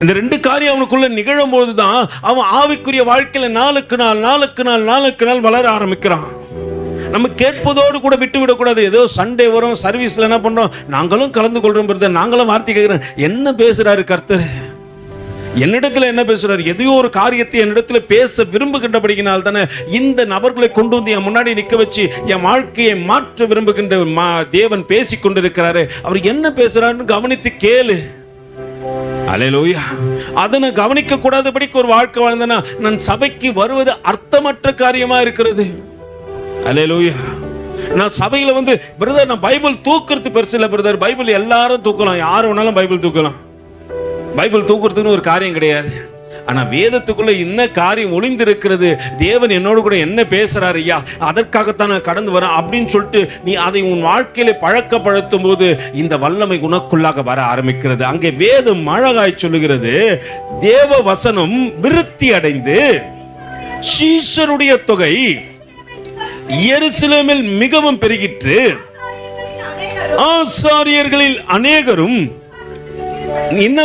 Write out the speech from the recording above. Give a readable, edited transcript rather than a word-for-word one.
இந்த ரெண்டு காரியம் அவனுக்குள்ள நிகழும் போதுதான் அவன் ஆவிக்குரிய வாழ்க்கையில நாளுக்கு நாள் வளர ஆரம்பிக்கிறான். நம்ம கேட்பதோடு கூட விட்டு விடக்கூடாது. ஏதோ சண்டே வரும், சர்வீஸ்ல என்ன பண்றோம், நாங்களும் கலந்து கொள்றோம் பிரதர், நாங்களும் வார்த்தை கேட்கிறோம். என்ன பேசுறாரு கர்த்தர், என்னிடத்துல என்ன பேசுறாரு, எதையோ ஒரு காரியத்தை என்னிடத்துல பேச விரும்புகின்றபடியினால் தானே இந்த நபர்களை கொண்டு வந்து என் முன்னாடி நிற்க வச்சு என் வாழ்க்கையை மாற்ற விரும்புகின்ற தேவன் பேசி கொண்டிருக்கிறாரு. அவர் என்ன பேசுறாருன்னு கவனித்து கேளு. அல்லேலூயா. அதனை கவனிக்க கூடாதபடிக்கு ஒரு வாழ்க்கை வாழ்ந்தனா நான் சபைக்கு வருவது அர்த்தமற்ற காரியமா இருக்கிறது. அல்லேலூயா. நான் சபையில வந்து பிரதர் நான் பைபிள் தூக்குறது பெருசு இல்லை பிரதர், பைபிள் எல்லாரும் தூக்கலாம், யார் வேணாலும் பைபிள் தூக்கலாம், பைபிள் தூக்குறதுன்னு ஒரு காரியம் கிடையாது. ஆனா வேதத்துக்குள்ள என்ன காரியம் ஒளிந்திருக்கிறது, தேவன் என்னோடு கூட என்ன பேசுறாரு ஐயா, அதற்காகத்தான் நான் கடந்து வரேன் அப்படின்னு சொல்லிட்டு நீ அதை உன் வாழ்க்கையில பழக்கப்படுத்தும் போது இந்த வல்லமை உனக்குள்ளாக வர ஆரம்பிக்கிறது. அங்கே வேதம் அழகாய் சொல்லுகிறது, தேவ வசனம் விருத்தி அடைந்து சீஷருடைய தொகை எருசலேமில் மிகவும் பெருகிற்று, ஆசாரியர்களில் அநேகரும் இன்னும்